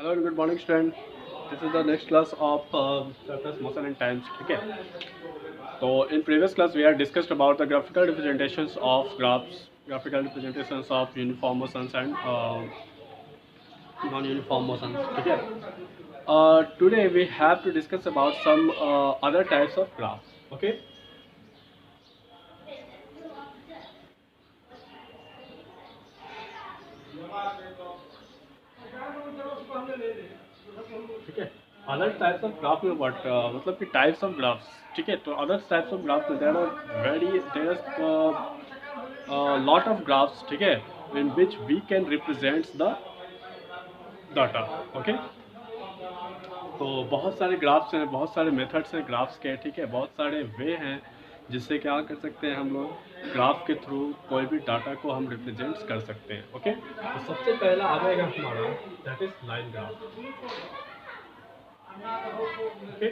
Hello and good morning, student. This is the next class of surface motion and times. ठीक है. So in previous class we had discussed about the graphical representations of graphs, graphical representations of uniform motions and non-uniform motions. ठीक है. Today we have to discuss about some other types of graphs. Okay. ठीक है. Other types of graph में what मतलब कि types of graphs. ठीक है. तो अदर टाइप्स ऑफ ग्राफ में there are lot of graphs. ठीक है. In which we can represents the data. Okay. तो बहुत सारे ग्राफ्स हैं, बहुत सारे मेथड्स हैं ग्राफ्स के. ठीक है. बहुत सारे वे हैं जिससे क्या कर सकते हैं हम लोग ग्राफ के थ्रू कोई भी डाटा को हम रिप्रेजेंट्स कर सकते हैं. ओके. तो सबसे पहला आ जाएगा हमारा that is line graph. Okay.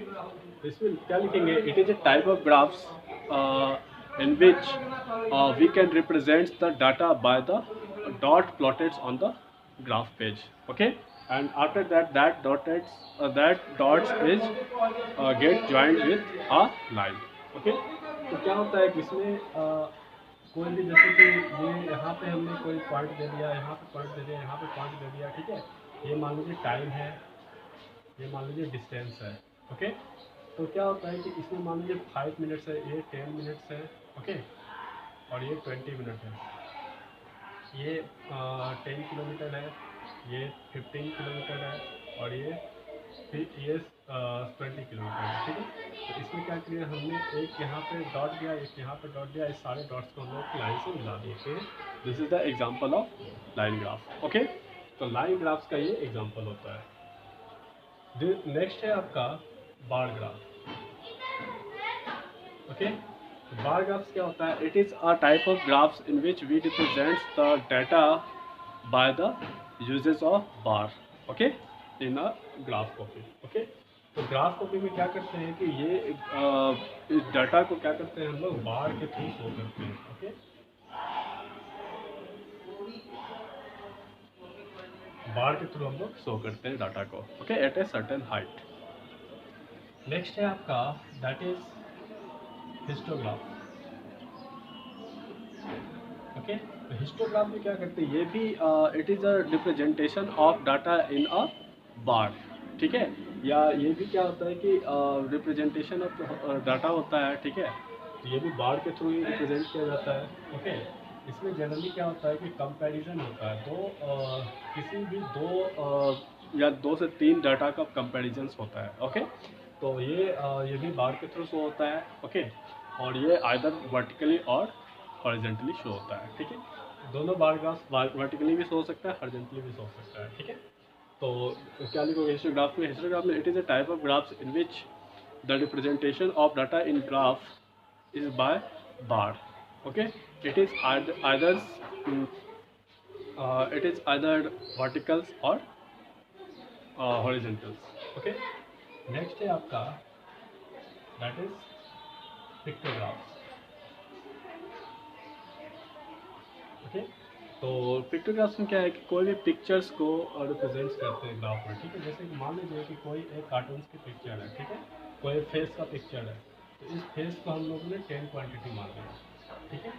इसमें क्या लिखेंगे? It is a type of graphs in which we can represent the data by the dot plotted on the graph page. Okay. And after that that dots is get joined with a line. Okay. तो क्या होता है कि इसमें कोई भी जैसे कि ये यहाँ पे हमने कोई पॉइंट दे दिया, यहाँ पे पॉइंट दे दिया, यहाँ पे पॉइंट दे दिया. ठीक है. ये मान लीजिए टाइम है, ये मान लीजिए डिस्टेंस है. ओके. तो क्या होता है कि इसमें मान लीजिए 5 मिनट्स है, ये 10 मिनट्स है. ओके. और ये 20 मिनट है. ये 10 किलोमीटर है, ये 15 किलोमीटर है और ये 20 किलोमीटर है. ठीक है. तो इसमें क्या किया हमने, एक यहाँ पे डॉट दिया, एक यहाँ पे डॉट दिया. इस सारे डॉट्स को हम लोग लाइन से मिला दिए. फिर this is the example of line graph. Okay. तो लाइन ग्राफ्स का ये एग्जाम्पल होता है. नेक्स्ट है आपका bar graph. Okay. Bar graphs क्या होता है? It is a type of graphs in which we represents the data by the uses of bar. Okay. In a graph copy. Okay. तो ग्राफ कॉपी में क्या करते हैं कि ये इस डाटा को क्या करते हैं हम लोग बार के थ्रू शो करते हैं. ओके. बार के थ्रू हम लोग शो करते हैं डाटा को. Okay. At a certain height. Next है आपका दैट इज हिस्टोग्राफ. ओके. तो हिस्टोग्राफ में क्या करते हैं? ये भी it is a representation of data in a bar. ठीक है. या ये भी क्या होता है कि रिप्रेजेंटेशन ऑफ डाटा होता है. ठीक है. तो ये भी बार के थ्रू ही रिप्रेजेंट किया जाता है. ओके. इसमें जनरली क्या होता है कि कंपैरिजन होता है. किसी भी या दो से तीन डाटा का कंपैरिजन होता है. ओके. तो ये भी बार के थ्रू शो होता है. ओके. और ये आइदर वर्टिकली और हॉरिजेंटली शो होता है. ठीक है. दोनों बार ग्राफ वर्टिकली भी शो हो सकता है, हॉरिजेंटली भी शो हो सकता है. ठीक है. तो क्या लिखोगे हिस्टोग्राफ में? हिस्टोग्राफ में it is a type of graphs in which the representation of data in graph is by bar. Okay. It is either verticals और हॉरिजेंटल्स. ओके. नेक्स्ट है आपका दैट इज पिक्टोग्राफ्स. ओके. तो पिक्टोग्राफ्स में क्या है कि कोई भी पिक्चर्स को रिप्रेजेंट करते हैं ग्राफ में. ठीक है. जैसे कि मान लीजिए कि कोई एक कार्टून की पिक्चर है. ठीक है. कोई फेस का पिक्चर है. तो इस फेस को हम लोगों ने 10 क्वांटिटी मान लिया. ठीक है.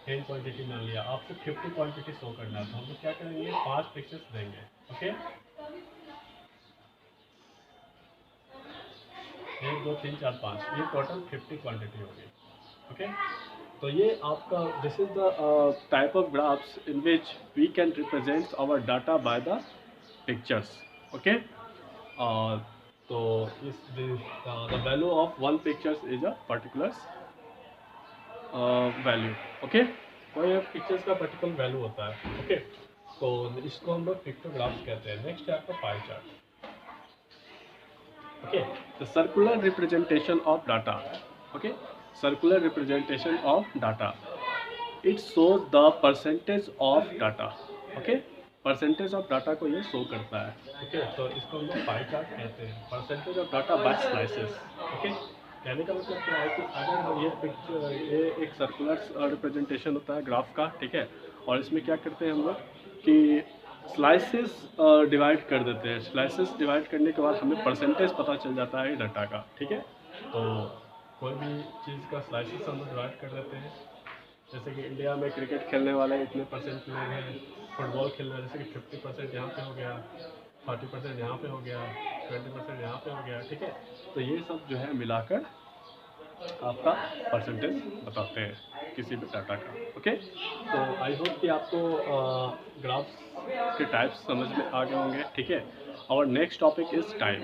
10 क्वांटिटी मान लिया. आपको 50 क्वांटिटी शो करना है. तो हम लोग क्या करेंगे? 5 पिक्चर्स देंगे. ओके. 1 2 3 4 5 ये टोटल 50 क्वांटिटी होगी. ओके. तो ये आपका this is the type of graphs in which we can represent our data by the pictures. Okay. तो इस the value of one pictures is a particular value. Okay. कोई pictures का particular value होता है. Okay. तो इसको हम लोग पिक्टोग्राफ्स कहते हैं. नेक्स्ट है आपका pie chart. Okay. The circular representation of data. Okay. circular representation of data. It shows the percentage of data. Okay. Percentage of data को ये शो करता है. ओके. तो इसको हम लोग पाई चार्ट कहते हैं. Percentage of data by slices. Okay. कहने का मतलब क्या है कि अगर ये एक सर्कुलर रिप्रेजेंटेशन होता है ग्राफ का. ठीक है. और इसमें क्या करते हैं हम लोग कि स्लाइसेस डिवाइड कर देते हैं। स्लाइसेस डिवाइड करने के बाद हमें परसेंटेज पता चल जाता है डाटा का, ठीक है। तो कोई भी चीज़ का स्लाइसेस हम डिवाइड कर देते हैं। जैसे कि इंडिया में क्रिकेट खेलने वाले इतने परसेंट लोग हैं, फुटबॉल खेलने वाले जैसे कि 50% यहाँ पे हो गया, 40% यहाँ पे हो गया, 20% यहाँ पे हो गया, ठीक है। तो ये सब जो है मिलाकर आपका परसेंटेज बताते हैं किसी भी डाटा का, ओके। तो आई होप कि आपको ग्राफ्स के टाइप्स समझ में आ गए होंगे, ठीक है। और next topic is time,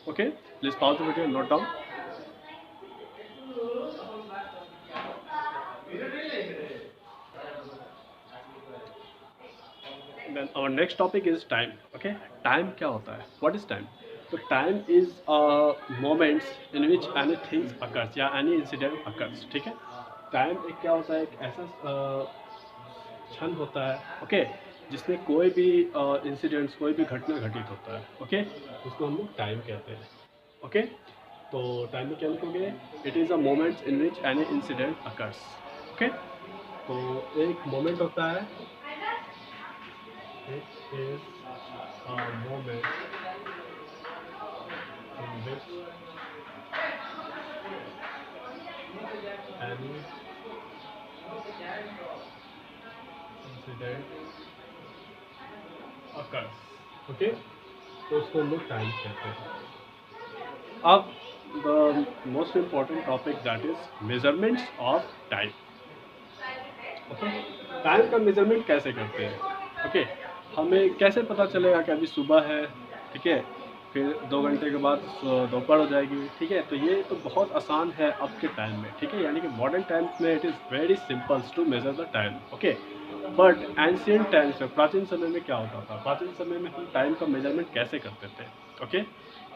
okay. Please pause the video, note down. Then our next topic is time, okay। time क्या होता है, what is time? तो time is moments in which anything occurs या any incident occurs, ठीक है। time एक क्या होता है, एक ऐसा क्षण होता है, ओके, जिसमें कोई भी इंसिडेंट्स, कोई भी घटना घटित होता है, ओके, उसको हम लोग टाइम कहते हैं, ओके। तो टाइम में क्या लिखोगे, it is a moments in which any incident occurs, okay. तो एक मोमेंट होता है, it is a moment in which any incident occurs, okay. तो उसको हम लोग टाइम कहते हैं। अब the most important topic that is measurements of time, okay. Time का मेजरमेंट कैसे करते हैं, ओके। हमें कैसे पता चलेगा कि अभी सुबह है, ठीक है, फिर 2 घंटे के बाद दोपहर हो जाएगी, ठीक है। तो ये तो बहुत आसान है अब के टाइम में, ठीक है, यानी कि मॉडर्न टाइम्स में it is very simple to measure the time, okay. But ancient times में, प्राचीन समय में क्या होता था, प्राचीन समय में हम टाइम का मेजरमेंट कैसे करते थे, ओके।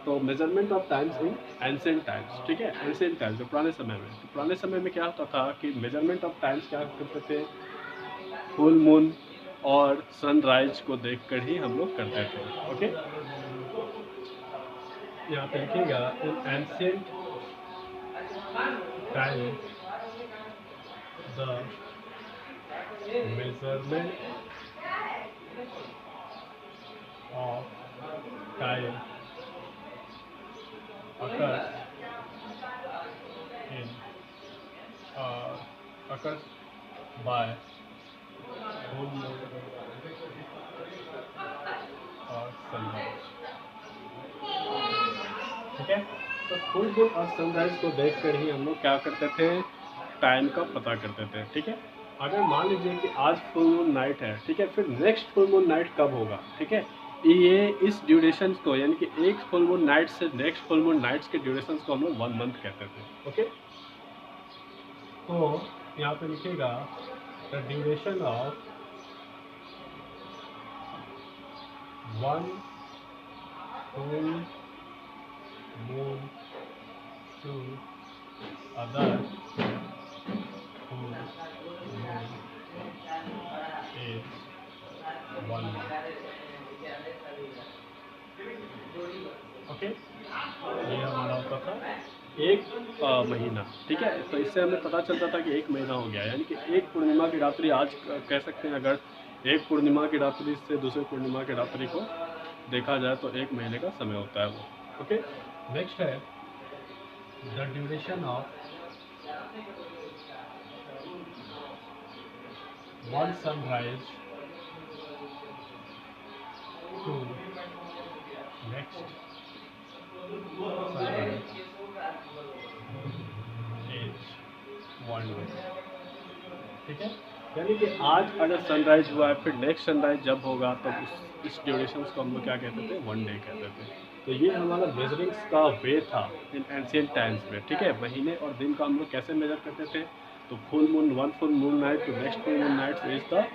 तो measurement of times in ancient times, ठीक है, एंशियंट टाइम्स, जो पुराने समय में, तो पुराने समय में क्या होता था कि मेजरमेंट ऑफ टाइम्स क्या करते थे, फुल मून और सनराइज को देखकर ही हम लोग करते थे, ओके। यहाँ पे लिखिएगा, in ancient time the measurement of time occurs in occurs by full moon और सनराइज, ठीक है। तो फुल मून और सनराइज को देखकर ही हम लोग क्या करते थे, टाइम का पता करते थे, ठीक है। अगर मान लीजिए कि आज फुल मून नाइट है, ठीक है, फिर नेक्स्ट फुल मून नाइट कब होगा, ठीक है, ये इस ड्यूरेशन को, यानी कि एक फुल मून नाइट से नेक्स्ट फुल मून नाइट्स के ड्यूरेशन को हम लोग 1 मंथ कहते थे, ओके। तो यहाँ पे लिखेगा, the duration of 1 full moon to other full moon is 1 month, okay. ये हमारा होता था एक महीना, ठीक है। तो इससे हमें पता चलता था कि एक महीना हो गया, यानी कि एक पूर्णिमा की रात्रि आज कह सकते हैं, अगर एक पूर्णिमा की रात्रि से दूसरे पूर्णिमा की रात्रि को देखा जाए तो एक महीने का समय होता है वो, ओके। नेक्स्ट है the duration of one sunrise to next sunrise is 1 day, ठीक है। यानी कि आज अगर सनराइज हुआ है, फिर नेक्स्ट सनराइज जब होगा तब इस ड्यूरेशन को हम लोग क्या कहते थे, 1 डे कहते थे। तो ये हमारा मेजरिंग्स का वे था इन एंशियंट टाइम्स में, ठीक है। महीने और दिन का हम लोग कैसे मेजर करते थे, तो full moon, 1 full moon night to next full moon night is the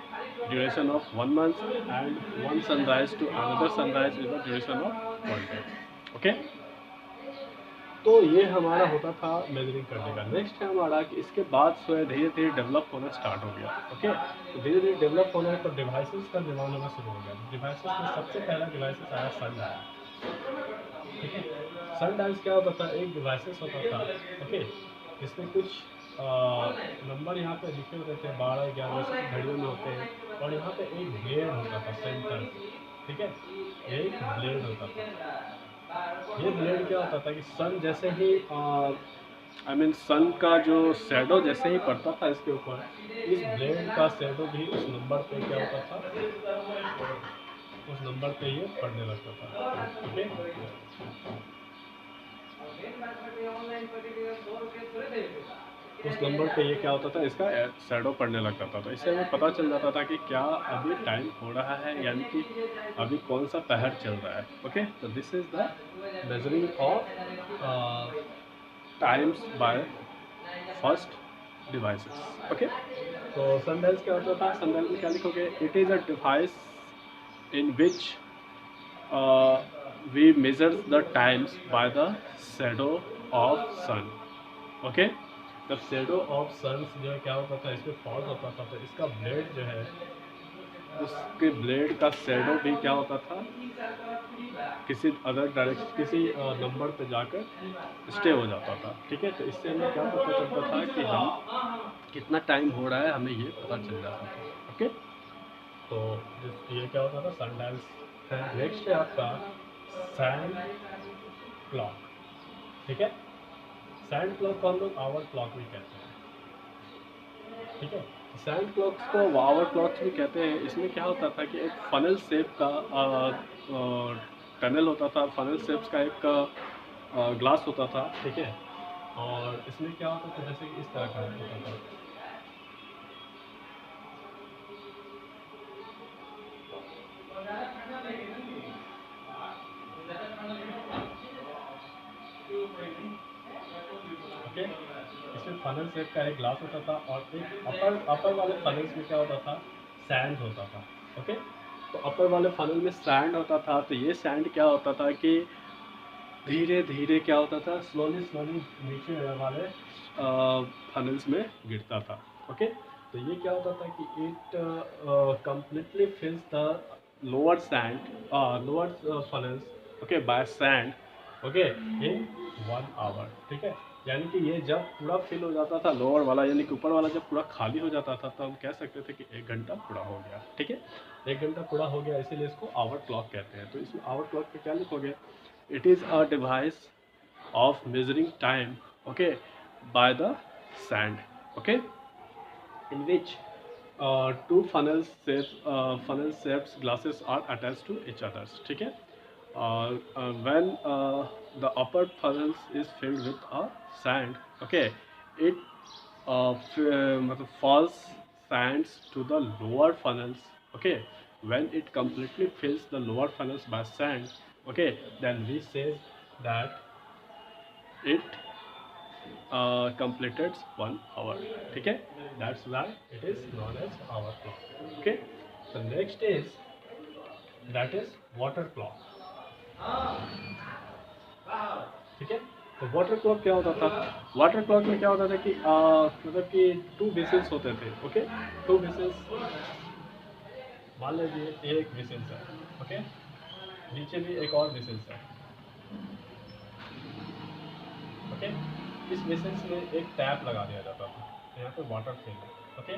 duration of 1 month and 1 sunrise to another sunrise is the duration of 1 day, okay. तो ये हमारा होता था मेजरिंग करने का। नेक्स्ट है हमारा कि इसके बाद धीरे धीरे डेवलप होना स्टार्ट हो गया, ओके। तो धीरे धीरे डेवलप होने पर डिवाइसेस का निर्माण होना शुरू हो गया। डिवाइसेस में सबसे पहला डिवाइसेस आया सन डायल, ठीक है। सन डायल क्या होता था, एक डिवाइसेस होता था, ओके, इसमें कुछ नंबर यहाँ पे लिखे होते थे, 12 11 घड़ियों में होते हैं, और यहाँ पे एक ब्लेड होता था सेंटर, ठीक है, ये एक ब्लेड होता था। ये ब्लेड क्या होता था कि सन जैसे ही सन का जो शैडो जैसे ही पड़ता था इसके ऊपर, इस ब्लेड का शैडो भी उस नंबर पे क्या होता था, उस नंबर पे ये पड़ने लगता था। ठीक है, उस नंबर पे ये क्या होता था, इसका शैडो पड़ने लग जाता था। इससे हमें पता चल जाता था कि क्या अभी टाइम हो रहा है, यानी कि अभी कौन सा पहर चल रहा है। ओके, तो this is the measuring of times by first devices. Okay, तो सनडायल्स क्या होता था, सनडायल में क्या लिखोगे, it is a device in which we measure the times by the shadow of sun. Okay, जब शेडो ऑफ सन्स जो है क्या होता था, इसमें फॉल होता था, तो इसका ब्लेड जो है, उसके ब्लेड का शेडो भी क्या होता था, किसी अदर डायरेक्शन, किसी नंबर पे जाकर स्टे हो जाता था। ठीक है, तो इससे हमें क्या पता चलता था कि हम कितना टाइम हो रहा है, हमें ये पता चल जाता था। ओके, तो ये क्या होता था, सनडायल्स है। नेक्स्ट है आपका सैंड क्लॉक। ठीक है, सैंड क्लॉक को हम लोग आवर क्लॉक भी कहते हैं। ठीक है, सैंड क्लॉक्स को आवर क्लॉक्स भी कहते हैं। इसमें क्या होता था कि एक फनल शेप का टनल होता था, फनल शेप्स का एक ग्लास होता था। ठीक है, और इसमें क्या होता था, जैसे कि इस तरह का होता था। ओके, इसमें फनल शेप का एक ग्लास होता था, और एक अपर वाले फनल्स में क्या होता था, सैंड होता था। ओके, तो अपर वाले फनल में सैंड होता था, तो ये सैंड क्या होता था कि धीरे धीरे क्या होता था, स्लोली स्लोली नीचे वाले फनल्स में गिरता था। ओके, तो ये क्या होता था कि it completely fills the lower sand, lower funnels, okay, by sand, okay, in 1 hour. ठीक है, यानी कि ये जब पूरा फिल हो जाता था, लोअर वाला यानी कि ऊपर वाला जब पूरा खाली हो जाता था, तो हम कह सकते थे कि 1 घंटा पूरा हो गया। ठीक है, 1 घंटा पूरा हो गया, इसीलिए इसको आवर क्लॉक कहते हैं। तो इसमें आवर क्लॉक पे क्या लिखोगे, it is a device of measuring time, okay, by the sand, okay, in which two funnel shaped glasses are attached to each other. ठीक है, when the upper funnel is filled with a sand, okay, it मतलब falls sands to the lower funnels. Okay, when it completely fills the lower funnels by sand, okay, then we say that it completed 1 hour. ठीक है, that's why it is known as hour clock. Okay, so next is, that is water clock. ठीक है, तो water clock क्या होता था, water clock में क्या होता था कि मतलब कि 2 विसल्स होते थे। ओके, 2 विसल्स, मान लीजिए एक विसल्स है, ओके, नीचे भी एक और विसल्स है। ओके, इस विसल्स में एक टैप लगा दिया जाता था, यहाँ पे वाटर फिल है। ओके,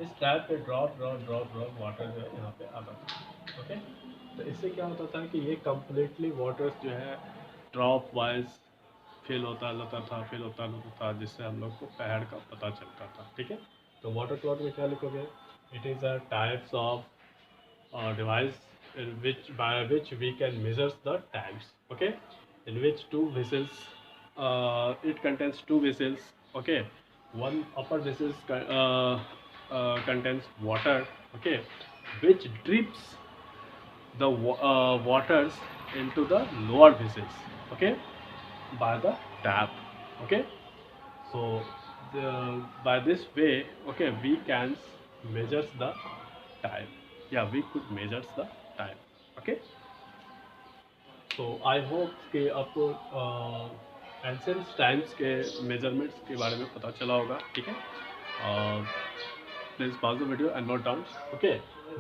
इस टैप पे drop drop drop drop water जो है यहाँ पे आता था। ओके, तो इससे क्या होता था कि ये कम्प्लीटली वाटर जो है ड्रॉप वाइज फिल होता रहता था, फिल होता रहता था, जिससे हम लोग को पहाड़ का पता चलता था। ठीक है, तो वाटर क्लॉक में क्या लिखोगे, it is a types of device in which by which we can measure the times. Okay, in which two vessels, it contains two vessels. Okay, one upper vessels contains water. Okay, which drips the waters into the lower vessels. Okay, by the tap. Okay, so by this way, okay, we can measure the time. Yeah, we could measure the time. Okay, so I hope कि आपको ancient times के measurements के बारे में पता चला होगा। ठीक है, please pause the video and note down. Okay,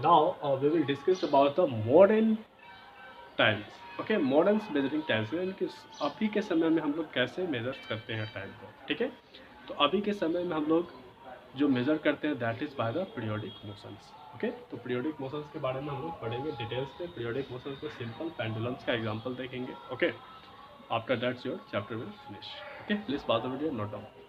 now we will discuss about the modern times. Okay, modern measuring times, यानी कि अभी के समय में हम लोग कैसे मेजर करते हैं टाइम को। ठीक है, तो अभी के समय में हम लोग जो मेजर करते हैं that is by the periodic motions. Okay, तो पीरियोडिक मोशंस के बारे में हम लोग पढ़ेंगे डिटेल्स में, पीरियोडिक मोशंस में सिंपल पेंडुलम्स का एग्जांपल देखेंगे। Okay, after that's your chapter will finish. Okay, please pause the video, note down.